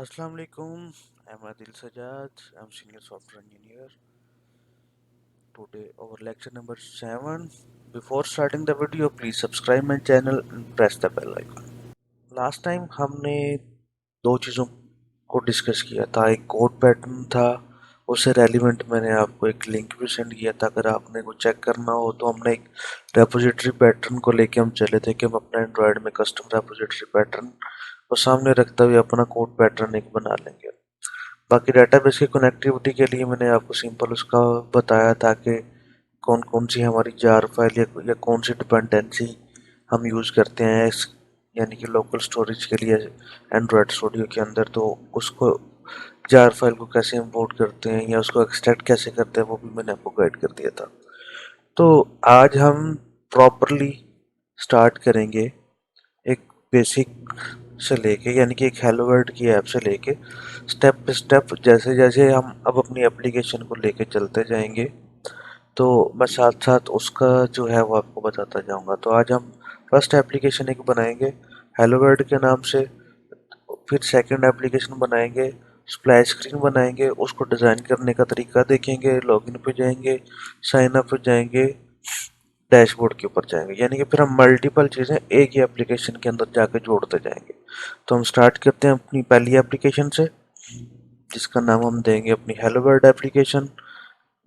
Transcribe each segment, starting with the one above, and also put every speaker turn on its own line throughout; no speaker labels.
Assalamu alaikum. I'm Adil Sajjad. I'm senior software engineer. Today our lecture number 7. Before starting the video, please subscribe my channel and press the bell icon. Last time हमने दो चीज़ों को discuss किया था। एक code pattern था, उससे relevant मैंने आपको एक लिंक भी सेंड किया था। अगर आपने को चेक करना हो तो हमने एक रेपोजिटरी पैटर्न को लेके हम चले थे कि हम अपना एंड्रॉयड में कस्टम रेपोजिटरी पैटर्न को सामने रखते हुए अपना कोड पैटर्न एक बना लेंगे। बाकी डेटाबेस की कनेक्टिविटी के लिए मैंने आपको सिंपल उसका बताया था कि कौन कौन सी हमारी जार फाइल या कौन सी डिपेंडेंसी हम यूज़ करते हैं यानी कि लोकल स्टोरेज के लिए एंड्रॉयड स्टूडियो के अंदर। तो उसको जार फाइल को कैसे इंपोर्ट करते हैं या उसको एक्सट्रैक्ट कैसे करते हैं वो भी मैंने आपको गाइड कर दिया था। तो आज हम प्रॉपरली स्टार्ट करेंगे एक बेसिक से लेके, यानी कि एक हेलो वर्ल्ड की ऐप से लेके स्टेप बाय स्टेप जैसे जैसे हम अब अपनी एप्लीकेशन को लेके चलते जाएंगे तो मैं साथ साथ उसका जो है वो आपको बताता जाऊंगा। तो आज हम फर्स्ट एप्लीकेशन एक बनाएंगे हेलो वर्ल्ड के नाम से, फिर सेकंड एप्लीकेशन बनाएंगे, स्प्लैश स्क्रीन बनाएंगे, उसको डिज़ाइन करने का तरीका देखेंगे, लॉगिन पे जाएंगे, साइन अप पे जाएंगे, डैशबोर्ड के ऊपर जाएंगे, यानी कि फिर हम मल्टीपल चीज़ें एक ही एप्लीकेशन के अंदर जाके जोड़ते जाएंगे। तो हम स्टार्ट करते हैं अपनी पहली एप्लीकेशन से, जिसका नाम हम देंगे अपनी हेलो वर्ल्ड एप्लीकेशन।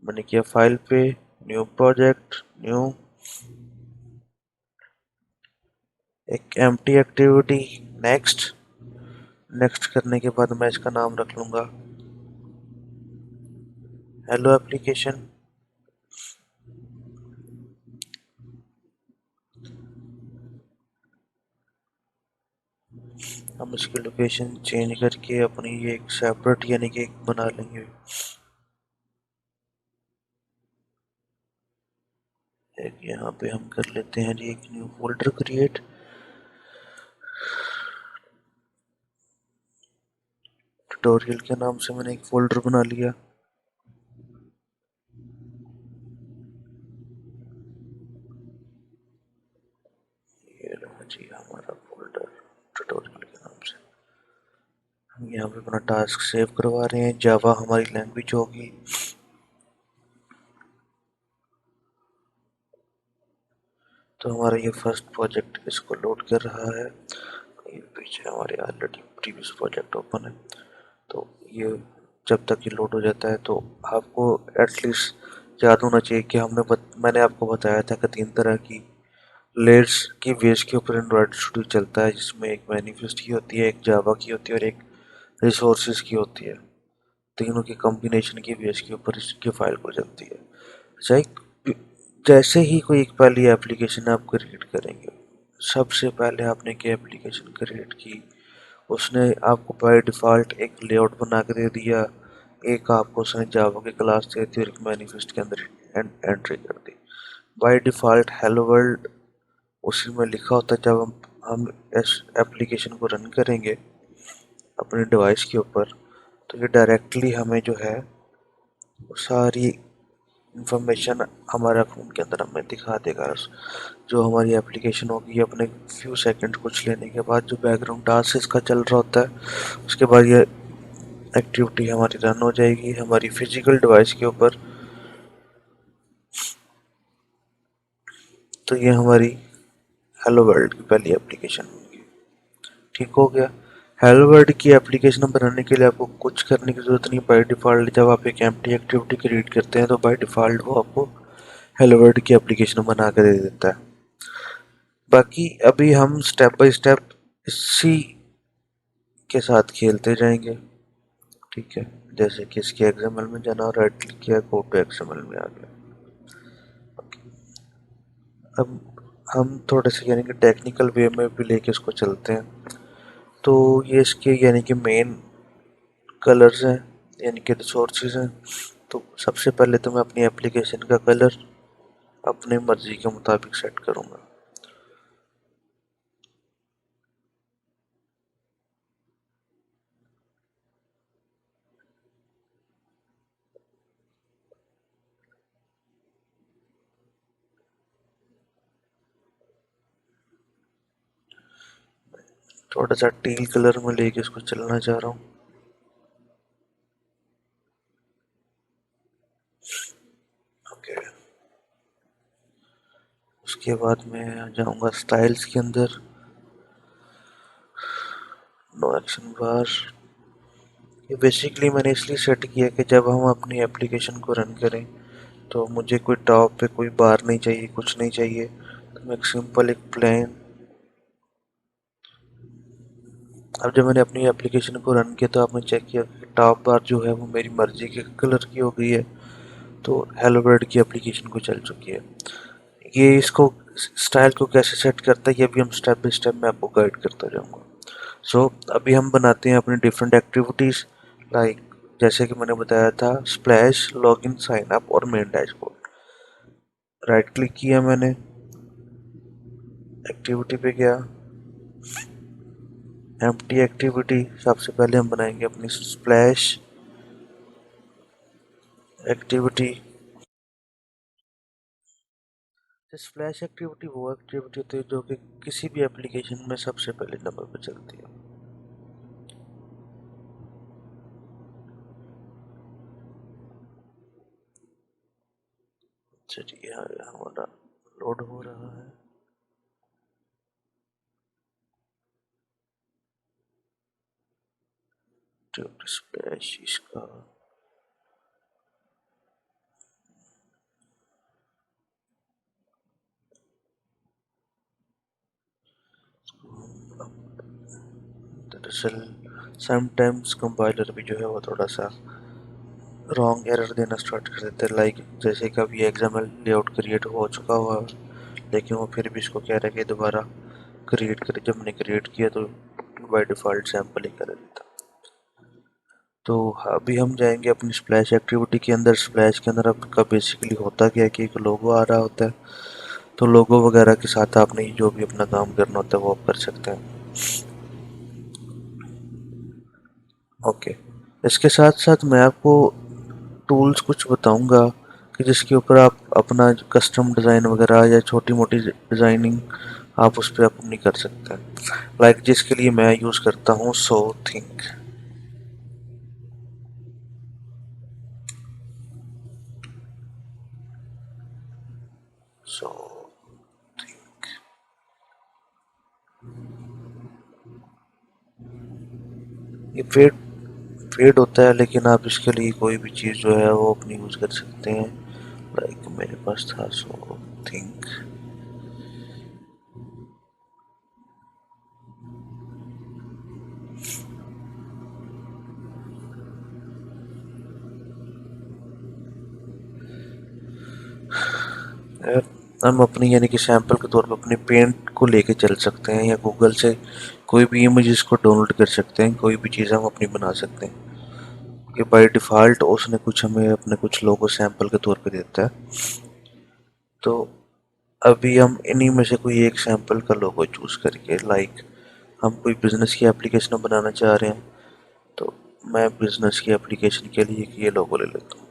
मैंने किया फाइल पे, न्यू प्रोजेक्ट, न्यू, एक एम्प्टी एक्टिविटी, नेक्स्ट। नेक्स्ट करने के बाद मैं इसका नाम रख लूँगा हेलो एप्लीकेशन। हम इसकी लोकेशन चेंज करके अपनी ये एक सेपरेट यानी कि एक बना लेंगे। एक यहाँ पे हम कर लेते हैं जी एक न्यू फोल्डर क्रिएट। ट्यूटोरियल के नाम से मैंने एक फोल्डर बना लिया। ये रहा जी हमारा फोल्डर ट्यूटोरियल के नाम से। हम यहाँ पे अपना टास्क सेव करवा रहे हैं, जावा हमारी लैंग्वेज होगी। तो हमारा ये फर्स्ट प्रोजेक्ट इसको लोड कर रहा है। ये पीछे हमारे ऑलरेडी प्रीवियस प्रोजेक्ट ओपन है। तो ये जब तक ये लोड हो जाता है तो आपको एटलीस्ट याद होना चाहिए कि मैंने आपको बताया था कि 3 तरह की लेयर्स की बेस के ऊपर एंड्रॉयड स्टूडियो चलता है, जिसमें एक मैनिफेस्ट की होती है, एक जावा की होती है और एक रिसोर्सेज की होती है। तीनों की कॉम्बिनेशन की बेस के ऊपर इसकी फाइल को चलती है। चाहे जैसे ही कोई एक पहली एप्लीकेशन आप क्रिएट करेंगे, सबसे पहले आपने क्या एप्लीकेशन क्रिएट की, उसने आपको बाय डिफ़ॉल्ट एक लेआउट बना के दे दिया, एक आपको उसने जावा की क्लास दे दी और एक मैनिफेस्ट के अंदर एंट्री कर दी। बाय डिफ़ॉल्ट हेलो वर्ल्ड उसी में लिखा होता है। जब हम इस एप्लीकेशन को रन करेंगे अपने डिवाइस के ऊपर तो ये डायरेक्टली हमें जो है वो सारी इंफॉर्मेशन हमारे फ़ोन के अंदर हमें दिखा देगा। जो हमारी एप्लीकेशन होगी अपने फ्यू सेकंड कुछ लेने के बाद जो बैकग्राउंड टास्क इसका चल रहा होता है, उसके बाद ये एक्टिविटी हमारी रन हो जाएगी हमारी फिजिकल डिवाइस के ऊपर। तो ये हमारी हेलो वर्ल्ड की पहली एप्लीकेशन होगी। ठीक हो गया। हेलो वर्ल्ड की एप्लीकेशन बनाने के लिए आपको कुछ करने की ज़रूरत नहीं। बाय डिफ़ॉल्ट जब आप एक एम्प्टी एक्टिविटी क्रिएट करते हैं तो बाय डिफ़ॉल्ट वो आपको हेलो वर्ल्ड की एप्लीकेशन बना कर दे देता है। बाकी अभी हम स्टेप बाय स्टेप इसी के साथ खेलते जाएंगे। ठीक है, जैसे कि इसके एक्सएमएल में जाना, राइट क्लिक किया, गो टू एक्सएमएल में आ गया। अब हम थोड़े से यानी कि टेक्निकल वे में भी लेके इसको चलते हैं। तो ये इसके यानी कि मेन कलर्स हैं, यानी कि रिसोर्सेज हैं। तो सबसे पहले तो मैं अपनी एप्लीकेशन का कलर अपनी मर्जी के मुताबिक सेट करूँगा। थोड़ा सा टील कलर में लेके इसको चलना चाह रहा हूँ। उसके बाद मैं आ जाऊँगा स्टाइल्स के अंदर, नो एक्शन बार। ये बेसिकली मैंने इसलिए सेट किया कि जब हम अपनी एप्लीकेशन को रन करें तो मुझे कोई टॉप पे कोई बार नहीं चाहिए, कुछ नहीं चाहिए। तो मैं एक सिंपल एक प्लेन, अब जब मैंने अपनी एप्लीकेशन को रन किया तो आपने चेक किया कि टॉप बार जो है वो मेरी मर्जी के कलर की हो गई है। तो हेलो वर्ल्ड की एप्लीकेशन को चल चुकी है। ये इसको स्टाइल को कैसे सेट करता है ये भी हम स्टेप बाय स्टेप मैं आपको गाइड करता जाऊंगा। सो अभी हम बनाते हैं अपनी डिफरेंट एक्टिविटीज़, लाइक जैसे कि मैंने बताया था स्प्लैश, लॉगिन, साइन अप और मेन डैशबोर्ड। राइट क्लिक किया मैंने, एक्टिविटी पे गया, एम्प्टी एक्टिविटी। सबसे पहले हम बनाएंगे अपनी स्प्लैश एक्टिविटी। स्प्लैश एक्टिविटी वो एक्टिविटी होती है जो कि किसी भी एप्लीकेशन में सबसे पहले नंबर पर चलती है। चलिए यहाँ हमारा लोड हो रहा है। स्प्लैश इसका दरअसल समटाइम्स कंपाइलर भी जो है वो थोड़ा सा रॉन्ग एरर देना स्टार्ट कर देते हैं, लाइक जैसे कभी एक्सएमएल लेआउट क्रिएट हो चुका हुआ लेकिन वो फिर भी इसको कह रहा है कि दोबारा क्रिएट करे। जब मैंने क्रिएट किया तो बाय डिफ़ॉल्ट सैम्पल ही कर देता। तो अभी हम जाएंगे अपनी स्प्लैश एक्टिविटी के अंदर। स्प्लैश के अंदर आपका बेसिकली होता क्या है कि एक लोगो आ रहा होता है, तो लोगो वगैरह के साथ आपने जो भी अपना काम करना होता है वो आप कर सकते हैं। ओके, इसके साथ साथ मैं आपको टूल्स कुछ बताऊंगा कि जिसके ऊपर आप अपना कस्टम डिज़ाइन वगैरह या छोटी मोटी डिज़ाइनिंग आप उस पर अपनी कर सकते हैं। लाइक जिसके लिए मैं यूज़ करता हूँ सो थिंक। सो ये फेड होता है लेकिन आप इसके लिए कोई भी चीज़ जो है वो अपनी यूज़ कर सकते हैं। लाइक मेरे पास था सो थिंक। हम अपनी यानी कि सैंपल के तौर पर अपने पेंट को लेके चल सकते हैं या गूगल से कोई भी इमेजेस को डाउनलोड कर सकते हैं, कोई भी चीज़ हम अपनी बना सकते हैं। कि बाय डिफ़ॉल्ट उसने कुछ हमें अपने कुछ लोगो सैंपल के तौर पे देता है। तो अभी हम इन्हीं में से कोई एक सैंपल का लोगो चूज़ करके, लाइक हम कोई बिजनेस की एप्लीकेशन बनाना चाह रहे हैं तो मैं बिजनेस की एप्लीकेशन के लिए ये लोगो ले लेता हूँ।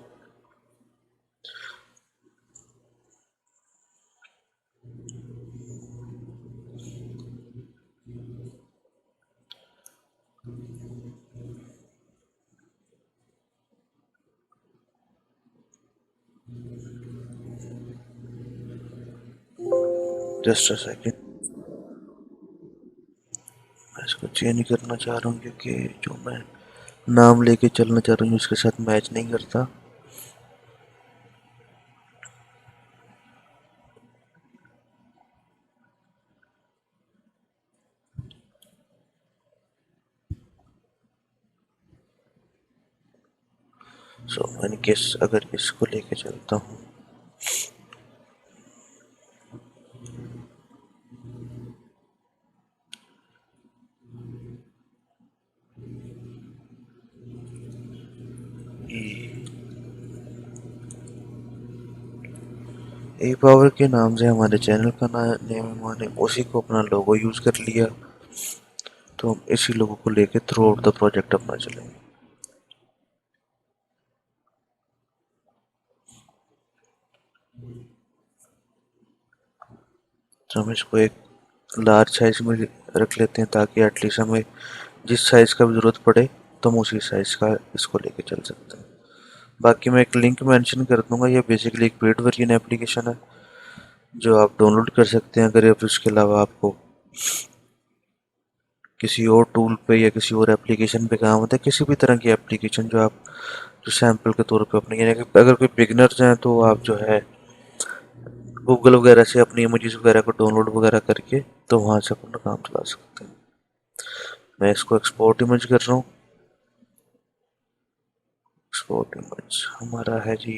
जस्ट अ सेकेंड, मैं इसको चेंज करना चाह रहा हूँ क्योंकि जो मैं नाम लेके चलना चाह रहा हूँ उसके साथ मैच नहीं करता। सो मैंने किस अगर इसको लेके चलता हूँ, ए पावर के नाम से हमारे चैनल का नेम हमने उसी को अपना लोगो यूज़ कर लिया। तो हम इसी लोगो को लेके थ्रू आउट द प्रोजेक्ट अपना चलेंगे। तो हम इसको एक लार्ज साइज में रख लेते हैं ताकि एटलीस्ट हमें जिस साइज़ का भी ज़रूरत पड़े तो हम उसी साइज़ का इसको लेके चल सकते हैं। बाकी मैं एक लिंक मेंशन कर दूंगा, ये बेसिकली एक पेड वर्जन एप्लीकेशन है। जो आप डाउनलोड कर सकते हैं अगर आप इसके अलावा आपको किसी और टूल पे या किसी और एप्लीकेशन पे काम होता है, किसी भी तरह की एप्लीकेशन जो आप जो सैंपल के तौर पे अपने, यानी कि अगर कोई बिगनर्स हैं तो आप जो है गूगल वगैरह से अपनी इमेजेस वगैरह को डाउनलोड वगैरह करके तो वहाँ से अपना काम चला सकते हैं। मैं इसको एक्सपोर्ट इमेज कर रहा हूँ। एक्सपोर्ट इमेज हमारा है जी,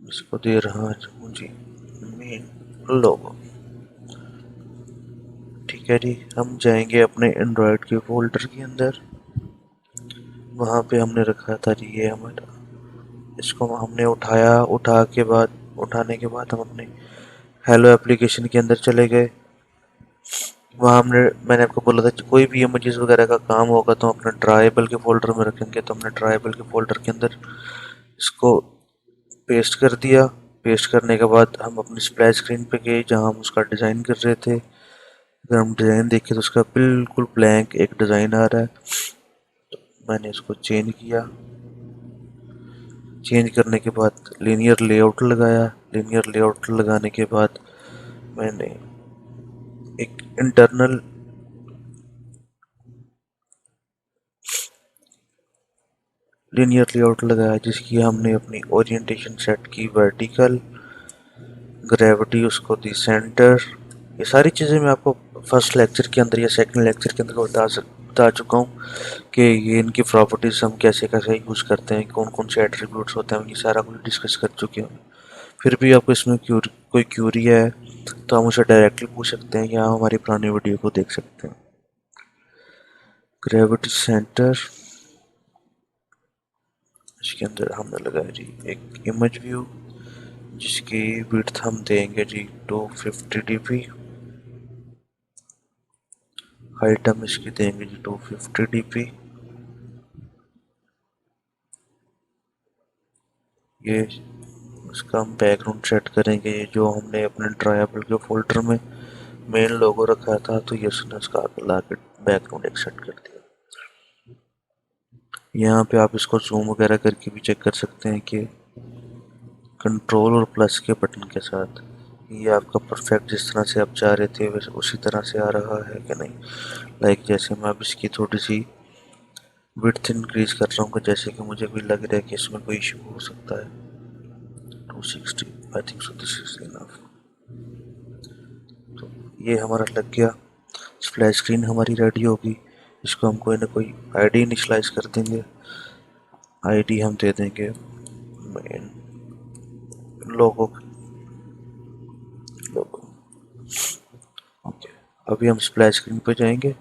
इसको दे रहा हूँ जी मेन लोगो। ठीक है जी, हम जाएंगे अपने एंड्रॉयड के फोल्डर के अंदर। वहाँ पे हमने रखा था जी ये हमारा, इसको हमने उठाया, उठाने के बाद हम अपने हेलो एप्लीकेशन के अंदर चले गए। वहाँ मैंने आपको बोला था कि कोई भी इमेजेस वगैरह का काम होगा तो हम अपने ट्राइबल के फोल्डर में रखेंगे, तो हमने ट्राइबल के फोल्डर के अंदर इसको पेस्ट कर दिया। पेस्ट करने के बाद हम अपनी स्प्लैश स्क्रीन पे गए जहाँ हम उसका डिज़ाइन कर रहे थे। अगर हम डिज़ाइन देखें तो उसका बिल्कुल ब्लैंक एक डिज़ाइन आ रहा है। मैंने इसको चेंज किया। चेंज करने के बाद लीनियर लेआउट लगाया। लीनियर लेआउट लगाने के बाद मैंने एक इंटरनल लीनियर लेआउट लगाया जिसकी हमने अपनी ओरिएंटेशन सेट की वर्टिकल, ग्रेविटी उसको दी सेंटर। ये सारी चीज़ें मैं आपको फर्स्ट लेक्चर के अंदर या सेकंड लेक्चर के अंदर बता चुका हूँ कि ये इनकी प्रॉपर्टीज़ हम कैसे कैसे यूज़ करते हैं, कौन कौन से एट्रीब्यूट्स होते हैं, ये सारा कुछ डिस्कस कर चुके हैं। फिर भी आपको इसमें कोई क्यूरी है तो हम उसे डायरेक्टली पूछ सकते हैं या हमारी पुरानी वीडियो को देख सकते हैं। ग्रेविटी सेंटर, इसके अंदर हमने लगाया जी एक इमेज व्यू जिसकी विड्थ हम देंगे जी 250 dp। हाइट हम इसकी देंगे जी 250 dp। ये इसका हम बैकग्राउंड सेट करेंगे, ये जो हमने अपने ट्रायबल के फोल्डर में मेन लोगो रखा था तो ये उसने उसका ला के बैकग्राउंड एक सेट कर दिया। यहाँ पे आप इसको जूम वगैरह करके भी चेक कर सकते हैं कि कंट्रोल और प्लस के बटन के साथ ये आपका परफेक्ट जिस तरह से आप चाह रहे थे वैसे उसी तरह से आ रहा है कि नहीं। लाइक जैसे मैं अब इसकी थोड़ी सी विड्थ इंक्रीज कर रहा हूँ जैसे कि मुझे भी लग रहा है कि इसमें कोई इशू हो सकता है। 260 I think so this is enough. तो ये हमारा लग गया। स्प्लैश स्क्रीन हमारी रेडी होगी। इसको हम कोई ना कोई आईडी इनिशलाइज कर देंगे। आईडी हम दे देंगे मेन लोगो लोगो। ओके, अभी हम स्प्लैश स्क्रीन पे जाएंगे।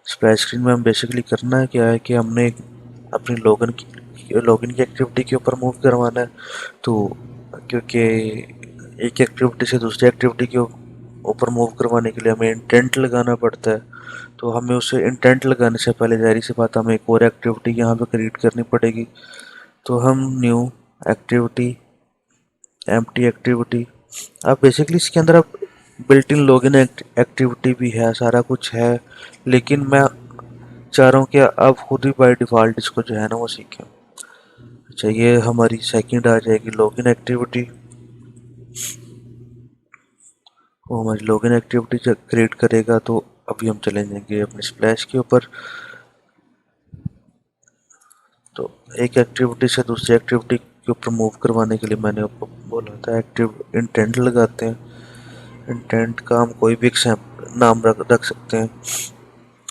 स्प्लैश स्क्रीन में हम बेसिकली करना है क्या है कि हमने अपनी लॉगिन की एक्टिविटी के ऊपर मूव करवाना है। तो क्योंकि एक एक्टिविटी से दूसरी एक्टिविटी के ऊपर मूव करवाने के लिए हमें इंटेंट लगाना पड़ता है। तो हमें उसे इंटेंट लगाने से पहले जाहिर सी बात हमें एक और एक्टिविटी यहाँ पे क्रिएट करनी पड़ेगी। तो हम न्यू एक्टिविटी, एम्प्टी एक्टिविटी, अब बेसिकली इसके अंदर अब बिल्ट इन लॉगिन एक्टिविटी भी है, सारा कुछ है, लेकिन मैं चाह रहा हूँ कि अब खुद ही बाय डिफ़ॉल्ट इसको जो है ना वो सीखें। अच्छा, ये हमारी सेकंड आ जाएगी लॉगिन एक्टिविटी। वो हमारी लॉगिन एक्टिविटी जब क्रिएट करेगा तो अभी हम चले जाएंगे अपने स्प्लैश के ऊपर। तो एक एक्टिविटी से दूसरी एक्टिविटी के ऊपर मूव करवाने के लिए मैंने आपको बोला था एक्टिव इंटेंट लगाते हैं। इंटेंट का हम कोई भी नाम रख सकते हैं।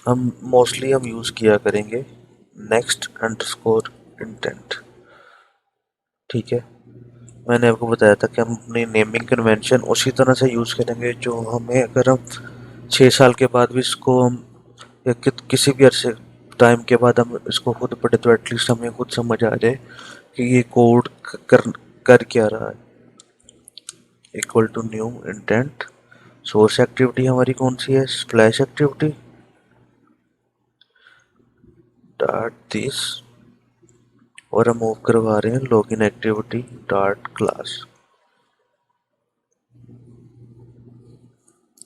हम मोस्टली हम यूज़ किया करेंगे नेक्स्ट अंडरस्कोर इंटेंट। ठीक है, मैंने आपको बताया था कि हम अपनी नेमिंग कन्वेंशन उसी तरह से यूज़ करेंगे जो हमें, अगर हम 6 साल के बाद भी इसको हम या किसी भी अरसे टाइम के बाद हम इसको खुद पढ़े तो एटलीस्ट हमें खुद समझ आ जाए कि ये कोड कर कर क्या रहा है। Equal to new intent. Source activity हमारी कौन सी है, स्प्लैश एक्टिविटी डॉट दिस, और हम मूव करवा रहे हैं लॉगिन एक्टिविटी डॉट क्लास।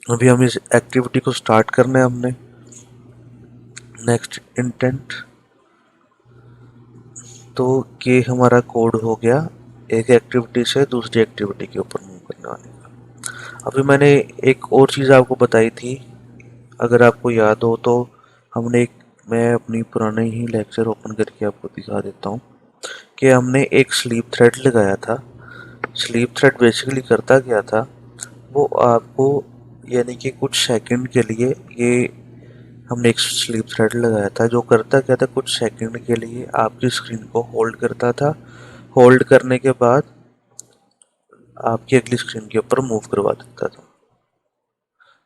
अभी हम इस एक्टिविटी को स्टार्ट करना है हमने। नेक्स्ट इंटेंट, तो ये हमारा कोड हो गया एक एक्टिविटी से दूसरी एक्टिविटी के ऊपर मूव करने वाले का। अभी मैंने एक और चीज़ आपको बताई थी, अगर आपको याद हो तो। मैं अपनी पुराने ही लेक्चर ओपन करके आपको दिखा देता हूँ कि हमने एक स्लीप थ्रेड लगाया था। स्लीप थ्रेड बेसिकली करता क्या था, वो आपको यानी कि कुछ सेकंड के लिए ये हमने एक स्लीप थ्रेड लगाया था जो करता क्या था, कुछ सेकंड के लिए आपकी स्क्रीन को होल्ड करता था। होल्ड करने के बाद आपकी अगली स्क्रीन के ऊपर मूव करवा देता था।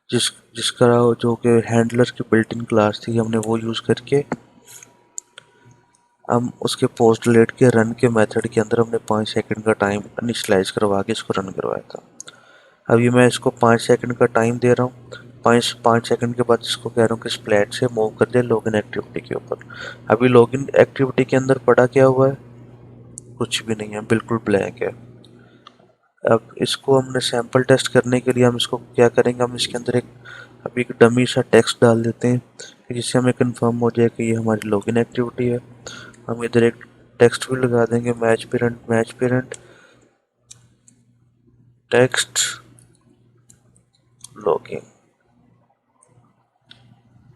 जिसका जो कि हैंडलर की बिल्ट इन क्लास थी, हमने वो यूज़ करके हम उसके पोस्ट डिलीट के रन के मेथड के अंदर हमने 5 सेकंड का टाइम इनिशियलाइज करवा के इसको रन करवाया था। अभी मैं इसको 5 सेकंड का टाइम दे रहा हूँ। 5 सेकंड के बाद इसको कह रहा हूँ कि स्प्लैट से मूव कर दे लॉगिन एक्टिविटी के ऊपर। अभी लॉगिन एक्टिविटी के अंदर पड़ा क्या हुआ है, कुछ भी नहीं है, बिल्कुल ब्लैंक है। अब इसको हमने सैंपल टेस्ट करने के लिए हम इसको क्या करेंगे, हम इसके अंदर अभी एक डमी सा टेक्स्ट डाल देते हैं जिससे हमें कंफर्म हो जाए कि ये हमारी लॉगिन एक्टिविटी है। हम इधर एक टेक्स्ट भी लगा देंगे, मैच पेरेंट टेक्स्ट लॉगिन।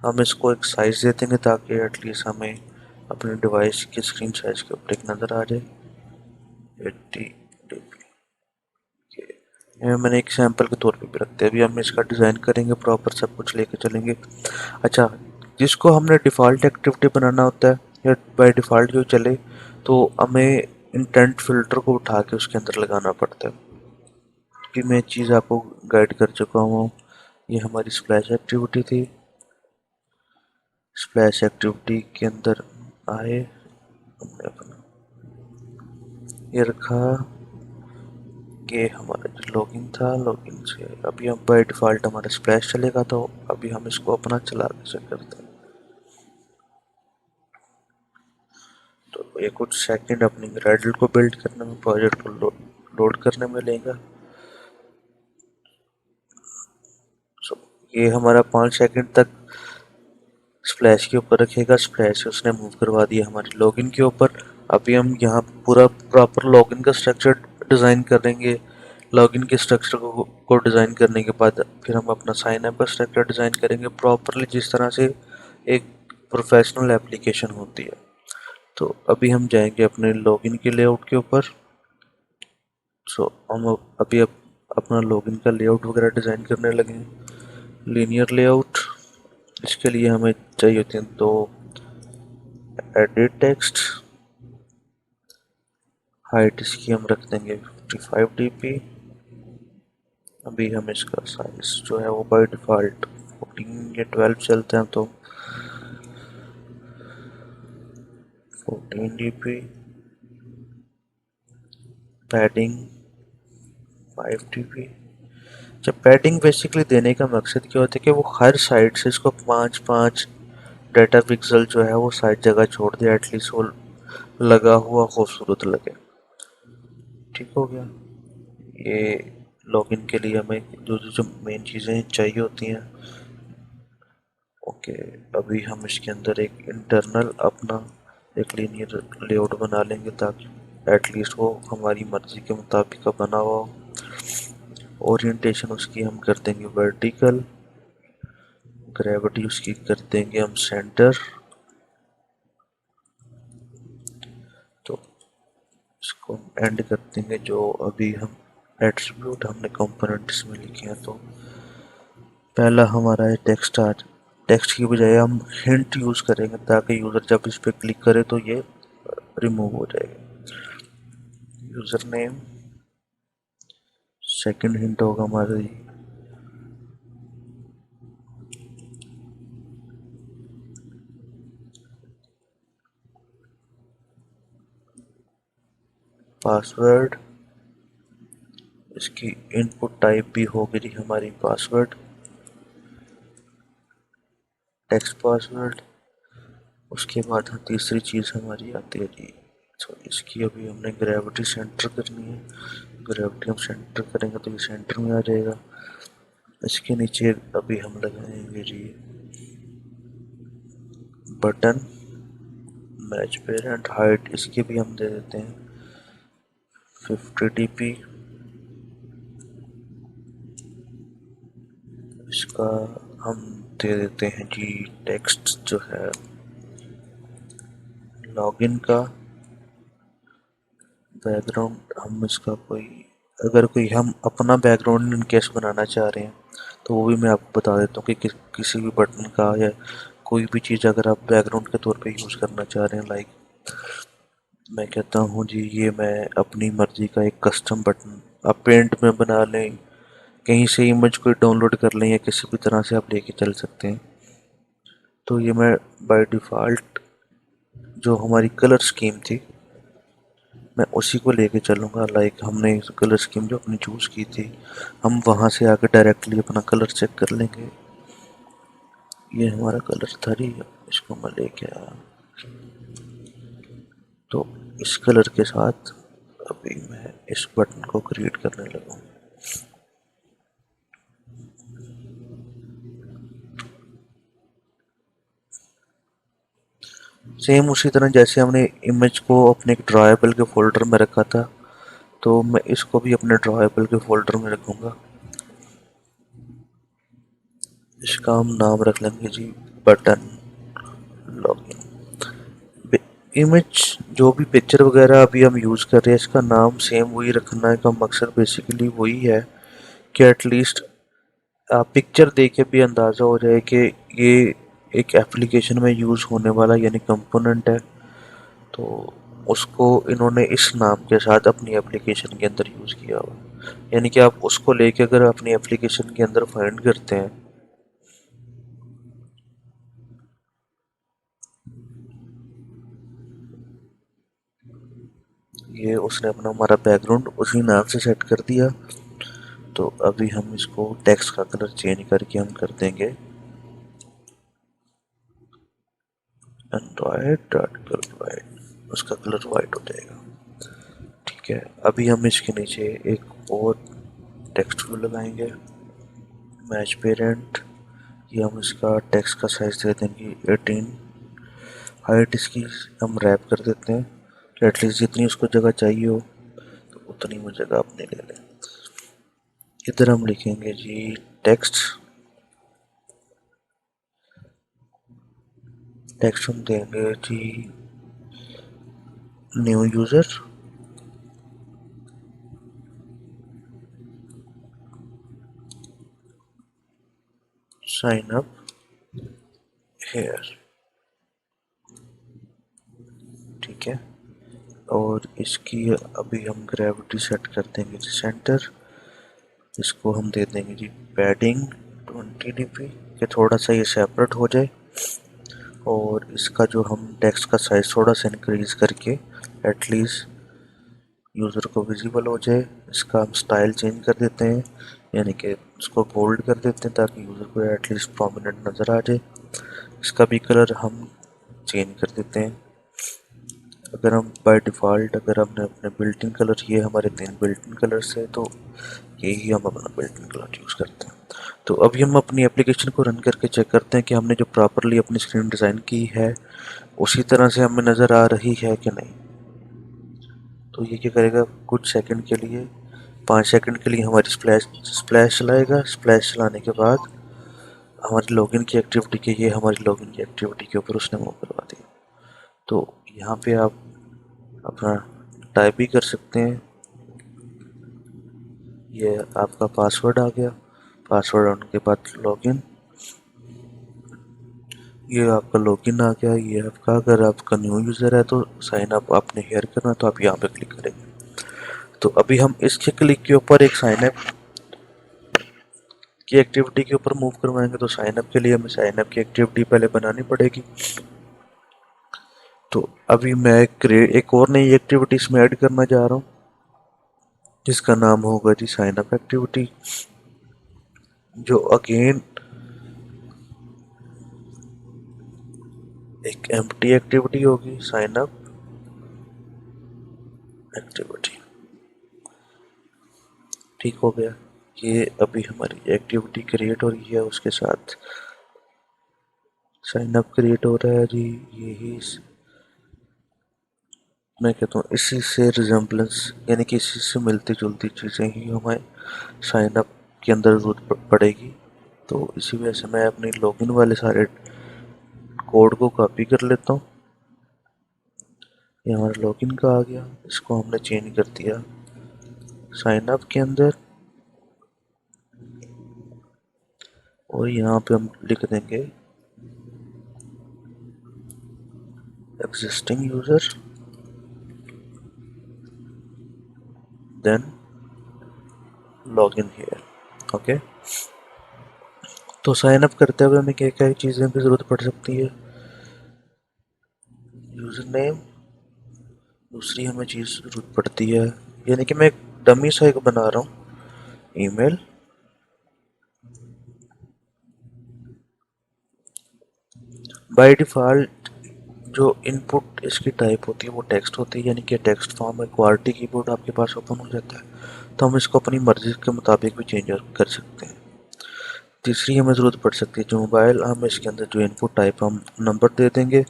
हम इसको एक साइज दे देंगे ताकि एटलीस्ट हमें अपने डिवाइस की स्क्रीन साइज के ऊपर एक नज़र आ जाए। 80 ये मैंने एक सैंपल के तौर पे भी रखते हैं। अभी हम इसका डिज़ाइन करेंगे, प्रॉपर सब कुछ लेके चलेंगे। अच्छा, जिसको हमने डिफ़ॉल्ट एक्टिविटी बनाना होता है या बाय डिफ़ॉल्ट जो चले, तो हमें इंटेंट फ़िल्टर को उठा के उसके अंदर लगाना पड़ता है। कि मैं चीज़ आपको गाइड कर चुका हूँ। ये हमारी स्प्लैश एक्टिविटी थी। स्प्लैश एक्टिविटी के अंदर आए, हमने अपना ये रखा, ये हमारा जो लॉगिन था, लॉगिन से अभी हम बाय डिफ़ॉल्ट हमारा स्प्लैश चलेगा, तो अभी हम इसको अपना चला के चेक करते हैं। तो ये कुछ सेकंड अपनी ग्रेडल को बिल्ड करने में, प्रोजेक्ट को लोड करने में लेगा। सो ये हमारा 5 सेकंड तक स्प्लैश के ऊपर रखेगा। स्प्लैश उसने मूव करवा दिया हमारे लॉगिन के ऊपर। अभी हम यहाँ पूरा प्रॉपर लॉगिन का स्ट्रक्चर डिज़ाइन करेंगे। लॉगिन के स्ट्रक्चर को डिज़ाइन करने के बाद फिर हम अपना साइन अप का स्ट्रक्चर डिज़ाइन करेंगे प्रॉपरली, जिस तरह से एक प्रोफेशनल एप्लीकेशन होती है। तो अभी हम जाएंगे अपने लॉगिन के लेआउट के ऊपर। सो हम अभी अपना लॉगिन का लेआउट वगैरह डिज़ाइन करने लगे हैं। लीनियर लेआउट, इसके लिए हमें चाहिए होते हैं दो एडिट टेक्स्ट। हाइट इसकी हम रख देंगे 55 dp। अभी हम इसका साइज जो है वो बाय डिफ़ॉल्ट 14 या 12 चलते हैं, तो 14 dp। Padding 5 dp। जब पैडिंग बेसिकली देने का मकसद क्या होता है कि वो हर साइड से इसको 5-5 डाटा पिक्सल जो है वो साइड जगह छोड़ दे, एटलीस्ट वो लगा हुआ खूबसूरत लगे। ठीक हो गया। ये लॉगिन के लिए हमें जो मेन चीज़ें चाहिए होती हैं। ओके, अभी हम इसके अंदर एक इंटरनल अपना एक लीनियर लेआउट बना लेंगे ताकि एटलीस्ट वो हमारी मर्ज़ी के मुताबिक का बना हुआ हो। ओरिएंटेशन उसकी हम कर देंगे वर्टिकल। ग्रेविटी उसकी कर देंगे हम सेंटर। तो इसको एंड कर देंगे। जो अभी हम एट्रीब्यूट हमने कंपोनेंट्स में लिखे हैं, तो पहला हमारा है टेक्स्ट आर। टेक्स्ट की बजाय हम हिंट यूज़ करेंगे ताकि यूज़र जब इस पर क्लिक करे तो ये रिमूव हो जाएगा। यूज़र नेम, सेकंड हिंट होगा हमारा ये पासवर्ड। इसकी इनपुट टाइप भी होगी हमारी पासवर्ड, टेक्स्ट पासवर्ड। उसके बाद तीसरी चीज़ हमारी आती है जी, तो इसकी अभी हमने ग्रेविटी सेंटर करनी है। ग्रेविटी हम सेंटर करेंगे तो ये सेंटर में आ जाएगा। इसके नीचे अभी हम लगाएंगे जी बटन मैच पेरेंट हाइट इसकी भी हम दे देते हैं 50 dp। इसका हम दे देते हैं जी टेक्स्ट जो है लॉगिन का। बैकग्राउंड हम इसका कोई अगर कोई हम अपना बैकग्राउंड इन केस बनाना चाह रहे हैं तो वो भी मैं आपको बता देता हूँ कि किसी भी बटन का या कोई भी चीज़ अगर आप बैकग्राउंड के तौर पे यूज़ करना चाह रहे हैं लाइक मैं कहता हूँ जी ये मैं अपनी मर्जी का एक कस्टम बटन आप पेंट में बना लें, कहीं से इमेज कोई डाउनलोड कर लें या किसी भी तरह से आप लेके चल सकते हैं। तो ये मैं बाय डिफ़ॉल्ट जो हमारी कलर स्कीम थी मैं उसी को लेके चलूँगा। लाइक हमने कलर स्कीम जो अपनी चूज़ की थी हम वहाँ से आके डायरेक्टली अपना कलर चेक कर लेंगे। ये हमारा कलर था जी, इसको मैं लेके आया तो इस कलर के साथ अभी मैं इस बटन को क्रिएट करने लगा। सेम उसी तरह जैसे हमने इमेज को अपने एक ड्राइबल के फोल्डर में रखा था तो मैं इसको भी अपने ड्राइबल के फोल्डर में रखूँगा। इसका हम नाम रख लेंगे जी बटन लॉगिन। इमेज जो भी पिक्चर वगैरह अभी हम यूज़ कर रहे हैं इसका नाम सेम वही रखना है का मकसद बेसिकली वही है कि एटलीस्ट आप पिक्चर देख के भी अंदाज़ा हो जाए कि ये एक एप्लीकेशन में यूज़ होने वाला यानी कंपोनेंट है। तो उसको इन्होंने इस नाम के साथ अपनी एप्लीकेशन के अंदर यूज़ किया हुआ, यानी कि आप उसको लेके अगर अपनी एप्लीकेशन के अंदर फाइंड करते हैं ये उसने अपना हमारा बैकग्राउंड उसी नाम से सेट कर दिया। तो अभी हम इसको टेक्स्ट का कलर चेंज करके हम कर देंगे एंड्रॉयड डॉट कलर वाइट, उसका कलर वाइट हो जाएगा। ठीक है, अभी हम इसके नीचे एक और टेक्स्ट व्यू लगाएंगे मैच पेरेंट। ये हम इसका टेक्स्ट का साइज दे देंगे 18। हाइट इसकी हम रैप कर देते हैं कि एटलीस्ट जितनी उसको जगह चाहिए हो तो उतनी वो जगह अपने ले लें। इधर हम लिखेंगे जी टेक्स्ट, टेक्स्ट हम देंगे जी new user, sign up here. ठीक है, और इसकी अभी हम ग्रेविटी सेट कर देंगे जी सेंटर। इसको हम दे देंगे जी पैडिंग 20 dp कि थोड़ा सा ये सेपरेट हो जाए और इसका जो हम टेक्स्ट का साइज थोड़ा सा इंक्रीज करके एटलीस्ट यूज़र को विजिबल हो जाए। इसका हम स्टाइल चेंज कर देते हैं यानी कि इसको बोल्ड कर देते हैं ताकि यूज़र को एटलीस्ट प्रोमिनेंट नज़र आ जाए। इसका भी कलर हम चेंज कर देते हैं। अगर हम बाय डिफ़ॉल्ट अगर हमने अपने बिल्ट इन कलर ये हमारे 3 बिल्ट इन कलर्स है तो यही हम अपना बिल्ट इन कलर यूज़ करते हैं। तो अभी हम अपनी एप्लीकेशन को रन करके चेक करते हैं कि हमने जो प्रॉपरली अपनी स्क्रीन डिज़ाइन की है उसी तरह से हमें नज़र आ रही है कि नहीं। तो ये क्या करेगा कुछ सेकंड के लिए 5 सेकंड के लिए हमारी स्प्लैश स्प्लैश चलाएगा। स्प्लैश चलाने के बाद हमारी लॉगिन की एक्टिविटी के ये हमारी लॉगिन की एक्टिविटी के ऊपर उसने मूव करवा दिया। तो यहाँ पे आप अपना टाइप भी कर सकते हैं। ये आपका पासवर्ड आ गया, पासवर्ड आने के बाद लॉगिन, ये आपका लॉगिन आ गया। ये आपका अगर आपका न्यू यूज़र है तो साइन अप आपने हेयर करना तो आप यहाँ पे क्लिक करेंगे। तो अभी हम इसके क्लिक के ऊपर एक साइन अप की एक्टिविटी के ऊपर मूव करवाएंगे। तो साइन अप के लिए हमें साइन अप की एक्टिविटी पहले बनानी पड़ेगी। तो अभी मैं एक और नई एक्टिविटी इसमें ऐड करना जा रहा हूँ जिसका नाम होगा जी साइन अप एक्टिविटी, जो अगेन एक एम्प्टी एक्टिविटी होगी साइन अप एक्टिविटी। ठीक हो गया, ये अभी हमारी एक्टिविटी क्रिएट हो रही है उसके साथ साइन अप क्रिएट हो रहा है जी। यही मैं कहता हूँ इसी से रिजेम्बलेंस यानी कि इसी से मिलती जुलती चीज़ें ही हमें साइन अप के अंदर ज़रूरत पड़ेगी। तो इसी वजह से मैं अपनी लॉगिन वाले सारे कोड को कॉपी कर लेता हूँ। ये हमारा लॉगिन का आ गया, इसको हमने चेंज कर दिया साइन अप के अंदर और यहाँ पे हम लिख देंगे existing user then login here. Okay, तो साइन अप करते हुए हमें क्या क्या चीज़ें की ज़रूरत पड़ सकती है। यूज़र नेम, दूसरी हमें चीज़ ज़रूरत पड़ती है यानी कि मैं एक डमी सा एक बना रहा हूँ ईमेल, बाय डिफ़ॉल्ट जो इनपुट इसकी टाइप होती है वो टेक्स्ट होती है यानी कि टेक्स्ट फॉर्म में क्वालिटी कीबोर्ड आपके पास ओपन हो जाता है, तो हम इसको अपनी मर्जी के मुताबिक भी चेंज कर सकते हैं। तीसरी हमें ज़रूरत पड़ सकती है जो मोबाइल, हम इसके अंदर जो इनपुट टाइप हम नंबर दे देंगे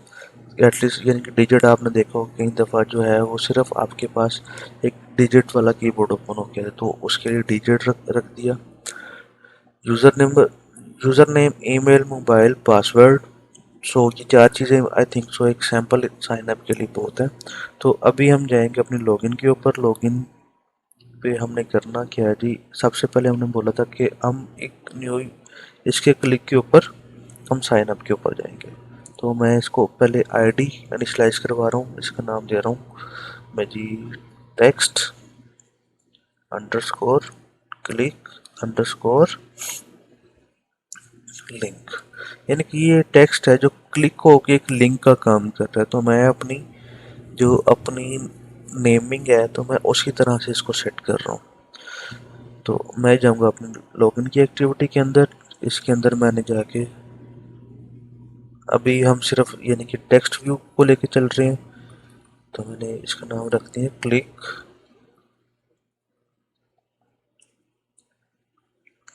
एटलीस्ट, यानी कि डिजिट आपने देखा हो कई दफ़ा जो है वो सिर्फ आपके पास एक डिजिट वाला कीबोर्ड ओपन हो गया है तो उसके लिए डिजिट रख दिया। User name, email, mobile, password. So ये चार चीज़ें आई थिंक सो एक सैम्पल साइन अप के लिए बहुत है। तो अभी हम जाएंगे अपनी लॉगिन के ऊपर। लॉगिन पे हमने करना क्या है जी, सबसे पहले हमने बोला था कि हम एक न्यू इसके क्लिक के ऊपर हम साइन अप के ऊपर जाएंगे। तो मैं इसको पहले आईडी इनिशियलाइज करवा रहा हूँ, इसका नाम दे रहा हूँ मैं जी text underscore click underscore link, यानी कि ये टेक्स्ट है जो क्लिक होके एक लिंक का काम कर रहा है। तो मैं अपनी नेमिंग है तो मैं उसी तरह से इसको सेट कर रहा हूँ। तो मैं जाऊँगा अपनी लॉगिन की एक्टिविटी के अंदर, इसके अंदर मैंने जाके अभी हम सिर्फ यानी कि टेक्स्ट व्यू को लेके चल रहे हैं तो मैंने इसका नाम रख दिया क्लिक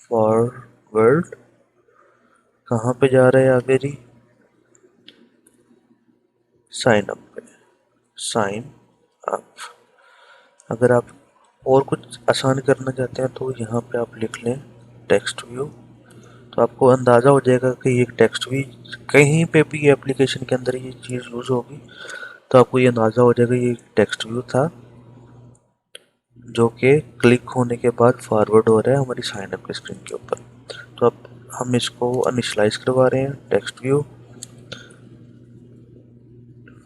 फॉरवर्ड। कहाँ पे जा रहे हैं आगे जी, साइन अप पे, साइन अप। अगर आप और कुछ आसान करना चाहते हैं तो यहाँ पे आप लिख लें टेक्स्ट व्यू, तो आपको अंदाज़ा हो जाएगा कि ये टेक्स्ट व्यू कहीं पे भी एप्लीकेशन के अंदर ये चीज़ यूज़ होगी तो आपको ये अंदाज़ा हो जाएगा ये टेक्स्ट व्यू था जो कि क्लिक होने के बाद फॉरवर्ड हो रहा है हमारी साइन अप की स्क्रीन के ऊपर। तो अब हम इसको इनिशियलाइज करवा रहे हैं text view,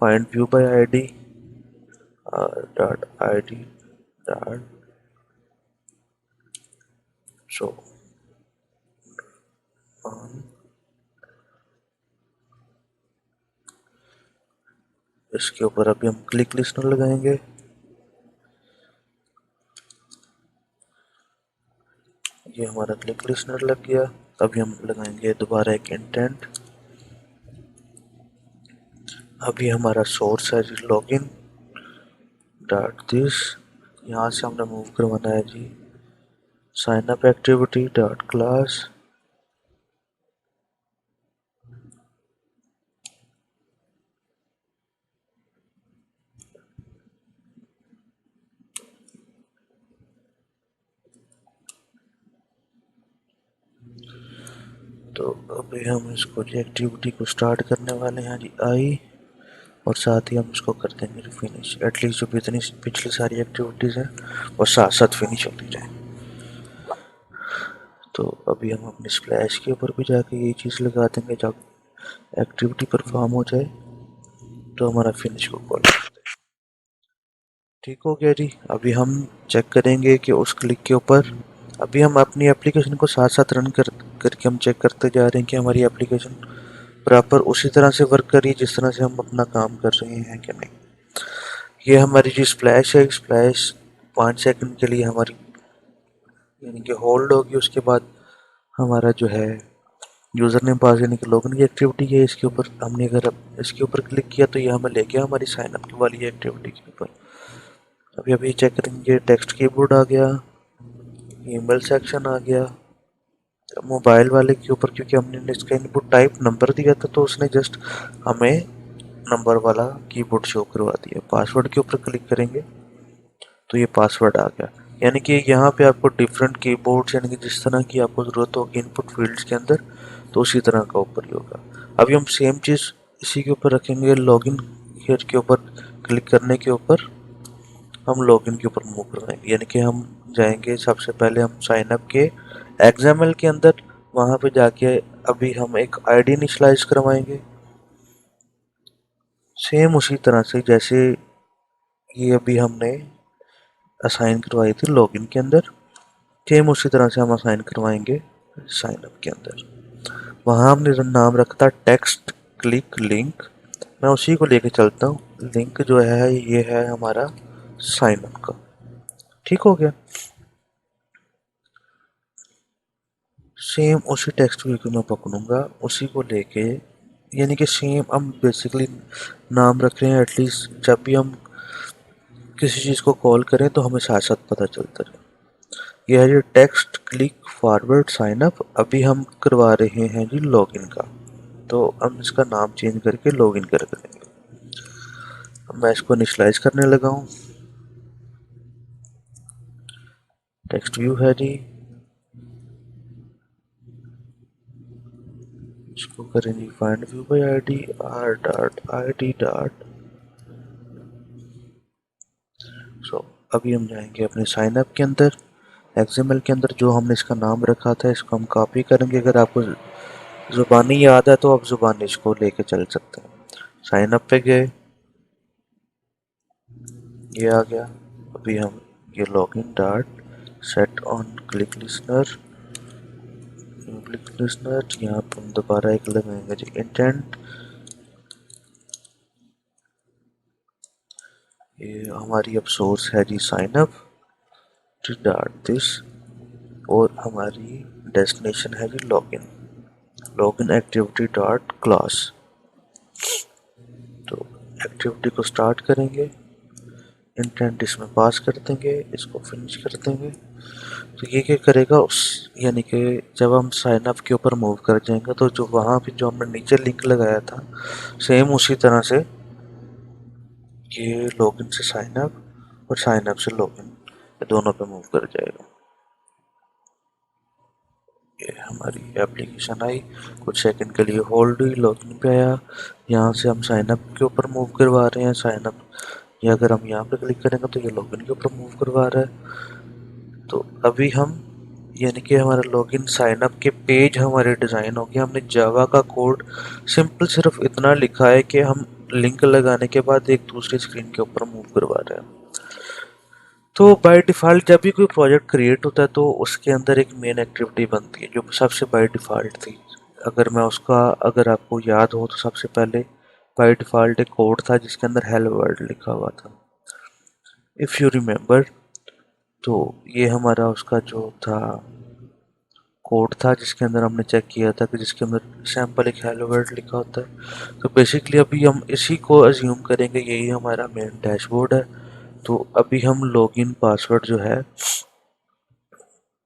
find view by ID dot ID dot show on. इसके ऊपर अभी हम क्लिक लिस्टनर लगाएंगे। ये हमारा क्लिक लिस्टनर लग गया। अभी हम लगाएंगे दोबारा एक इंटेंट। अभी हमारा सोर्स है जी लॉगिन डॉट दिस, यहाँ से हमने मूव करवाना है जी sign up activity dot class. तो अभी हम इसको जी एक्टिविटी को स्टार्ट करने वाले हैं जी आई, और साथ ही हम इसको कर देंगे फिनिश। एटलीस्ट जो इतनी पिछली सारी एक्टिविटीज़ हैं वो साथ साथ फिनिश होती जाए। तो अभी हम अपने स्प्लैश के ऊपर भी जाके ये चीज़ लगा देंगे, जब एक्टिविटी परफॉर्म हो जाए तो हमारा फिनिश को कॉल करते हैं। ठीक हो गया जी। अभी हम चेक करेंगे कि उस क्लिक के ऊपर अभी हम अपनी एप्लीकेशन को साथ साथ रन करके हम चेक करते जा रहे हैं कि हमारी एप्लीकेशन प्रॉपर उसी तरह से वर्क कर रही है जिस तरह से हम अपना काम कर रहे हैं कि नहीं। ये हमारी जो स्प्लैश है, स्प्लैश 5 सेकंड के लिए हमारी यानी कि होल्ड होगी। उसके बाद हमारा जो है यूज़र नेम पास यानी कि लॉगिन की एक्टिविटी है, इसके ऊपर हमने अगर इसके ऊपर क्लिक किया तो ये हमें ले गया हमारी साइन अप वाली एक्टिविटी के ऊपर। अभी अभी चेक करेंगे टेक्स्ट कीबोर्ड आ गया, ईमेल सेक्शन आ गया, मोबाइल वाले के ऊपर क्योंकि हमने इसका इनपुट टाइप नंबर दिया था तो उसने जस्ट हमें नंबर वाला कीबोर्ड शो करवा दिया। पासवर्ड के ऊपर क्लिक करेंगे तो ये पासवर्ड आ गया। यानी कि यहाँ पे आपको डिफरेंट कीबोर्ड्स यानी कि जिस तरह की आपको ज़रूरत होगी इनपुट फील्ड्स के अंदर तो उसी तरह का ऊपर ही होगा। अभी हम सेम चीज़ इसी के ऊपर रखेंगे। लॉगिन हियर के ऊपर क्लिक करने के ऊपर हम लॉगिन के ऊपर मूव करवाएंगे। यानी कि हम जाएंगे सबसे पहले हम साइन अप के एक्सएमएल के अंदर, वहाँ पे जाके अभी हम एक आईडी इनिशियलाइज करवाएंगे सेम उसी तरह से जैसे ये अभी हमने असाइन करवाई थी लॉगिन के अंदर। सेम उसी तरह से हम असाइन करवाएंगे साइन अप के अंदर। वहाँ हमने नाम रखा था टेक्स्ट क्लिक लिंक, मैं उसी को लेके चलता हूँ। लिंक जो है ये है हमारा साइन अप का। ठीक हो गया। सेम उसी टेक्स्ट व्यू को मैं पकड़ूंगा उसी को लेके, यानी कि सेम हम बेसिकली नाम रख रहे हैं एटलीस्ट जब भी हम किसी चीज़ को कॉल करें तो हमें साथ साथ पता चलता रहे। यह है जी text click forward sign up. अभी हम करवा रहे हैं जी लॉगिन का, तो हम इसका नाम चेंज करके लॉगिन कर देंगे। मैं इसको इनिशियलाइज करने लगा हूँ। टेक्स्ट व्यू है जी, इसको करें जी find view by ID R dot I D dot. So अभी हम जाएंगे अपने साइन अप के अंदर। एक्सएमएल के अंदर जो हमने इसका नाम रखा था इसको हम कॉपी करेंगे। अगर आपको जुबानी याद है तो आप जुबानी इसको लेके चल सकते हैं। साइन अप पे गए, ये आ गया। अभी हम ये login dot set on click listener, click listener यहाँ पर हम दोबारा एक लगाएंगे जी इंटेंट। ये हमारी अब सोर्स है जी साइन अप डॉट दिस, और हमारी डेस्टिनेशन है जी login, login activity dot class. तो एक्टिविटी को स्टार्ट करेंगे, इंटेंट इसमें पास कर देंगे, इसको फिनिश कर देंगे। तो ये क्या करेगा उस, यानी कि जब हम साइन अप के ऊपर मूव कर जाएंगे तो जो वहाँ पे जो हमने नीचे लिंक लगाया था सेम उसी तरह से ये लॉगिन से साइन अप और साइन अप से लॉगिन दोनों पे मूव कर जाएगा। ये हमारी एप्लीकेशन आई, कुछ सेकंड के लिए होल्ड हुई, लॉगिन पे आया। यहाँ से हम साइन अप के ऊपर मूव करवा रहे हैं। साइन अप ये अगर हम यहाँ पे क्लिक करेंगे तो ये लॉगिन के ऊपर मूव करवा रहा है। तो अभी हम यानी कि हमारा लॉगिन साइन अप के पेज हमारे डिज़ाइन हो गया। हमने जावा का कोड सिंपल सिर्फ इतना लिखा है कि हम लिंक लगाने के बाद एक दूसरे स्क्रीन के ऊपर मूव करवा रहे हैं। तो बाय डिफ़ॉल्ट जब भी कोई प्रोजेक्ट क्रिएट होता है तो उसके अंदर एक मेन एक्टिविटी बनती है जो सबसे बाय डिफ़ॉल्ट थी। अगर मैं उसका अगर आपको याद हो तो सबसे पहले बाय डिफ़ॉल्ट एक कोड था जिसके अंदर हेलो वर्ल्ड लिखा हुआ था, इफ़ यू रिमेंबर। तो ये हमारा उसका जो था कोड था जिसके अंदर हमने चेक किया था कि जिसके अंदर सैम्पल एक हेलो वर्ल्ड लिखा होता है। तो बेसिकली अभी हम इसी को अज्यूम करेंगे यही हमारा मेन डैशबोर्ड है। तो अभी हम लॉगिन पासवर्ड जो है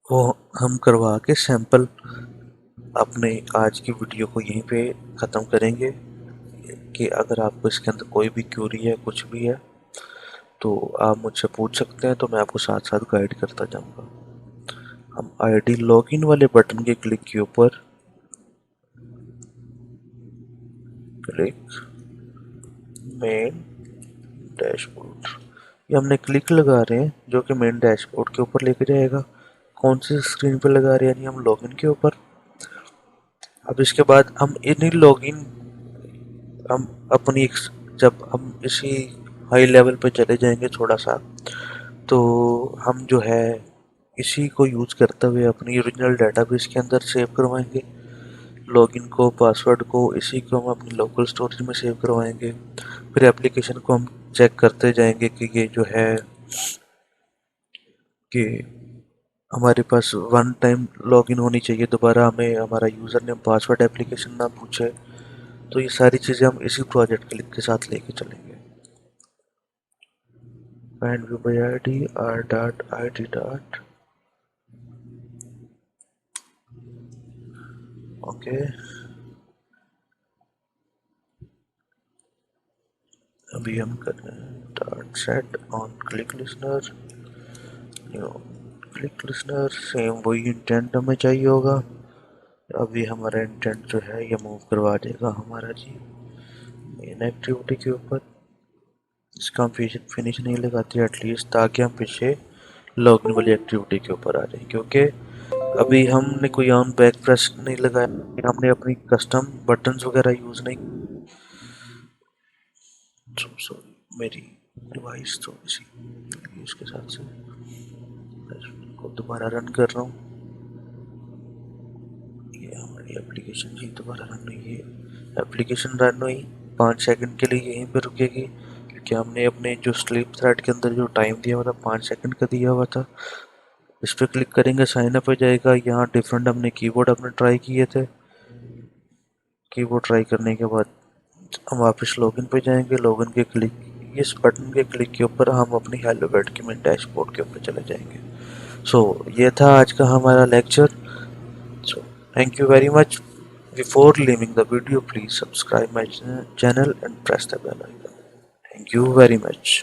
वो हम करवा के सैंपल अपने आज की वीडियो को यहीं पे ख़त्म करेंगे। कि अगर आपको इसके अंदर कोई भी क्यूरी है कुछ भी है तो आप मुझसे पूछ सकते हैं, तो मैं आपको साथ साथ गाइड करता जाऊंगा। हम आईडी लॉगिन वाले बटन के क्लिक के ऊपर क्लिक मेन डैशबोर्ड, ये हमने क्लिक लगा रहे हैं जो कि मेन डैशबोर्ड के ऊपर लेके जाएगा। कौन सी स्क्रीन पे लगा रहे हैं, यानी हम लॉगिन के ऊपर। अब इसके बाद हम इन्हीं लॉगिन हम अपनी जब हम इसी हाई लेवल पे चले जाएंगे थोड़ा सा तो हम जो है इसी को यूज करते हुए अपनी ओरिजिनल डेटाबेस के अंदर सेव करवाएंगे। लॉगिन को पासवर्ड को इसी को हम अपनी लोकल स्टोरेज में सेव करवाएंगे। फिर एप्लीकेशन को हम चेक करते जाएंगे कि ये जो है कि हमारे पास वन टाइम लॉगिन होनी चाहिए, दोबारा हमें हमारा यूज़र नेम पासवर्ड एप्लीकेशन ना पूछे। तो ये सारी चीज़ें हम इसी प्रोजेक्ट के साथ लेके चलेंगे। Find view by ID R dot I D dot okay. अभी हम कर रहे हैं start set on click listener, click listener same वही इंटेंट हमें चाहिए होगा। अभी हमारा इंटेंट जो है ये मूव करवा देगा हमारा जी मेन एक्टिविटी के ऊपर। इसका हम फिनिश नहीं लगाते एटलीस्ट, ताकि हम पीछे लॉगिन वाली एक्टिविटी के ऊपर आ जाए, क्योंकि अभी हमने कोई ऑन बैक प्रेस नहीं लगाया, हमने अपनी कस्टम बटन्स वगैरह यूज नहीं। सॉरी, मेरी डिवाइस थोड़ी सी इसके साथ से को दोबारा रन कर रहा हूँ। ये हमारी एप्लीकेशन जी दोबारा रन हुई है। एप्लीकेशन रन हुई 5 सेकंड के लिए यहीं पे रुकेगी, क्योंकि हमने अपने जो स्लीप थ्रेड के अंदर जो टाइम दिया हुआ था 5 सेकंड का दिया हुआ था। इस पर क्लिक करेंगे साइन अप हो जाएगा। यहाँ डिफरेंट हमने कीबोर्ड अपने ट्राई किए थे। कीबोर्ड ट्राई करने के बाद हम वापस लॉगिन पे जाएंगे। लॉगिन के क्लिक इस बटन के क्लिक के ऊपर हम अपनी हेलो वर्ल्ड के मेन डैशबोर्ड के ऊपर चले जाएंगे। सो ये था आज का हमारा lecture. So thank you very much. Before leaving the video, please subscribe my channel and press the bell icon. Thank you very much.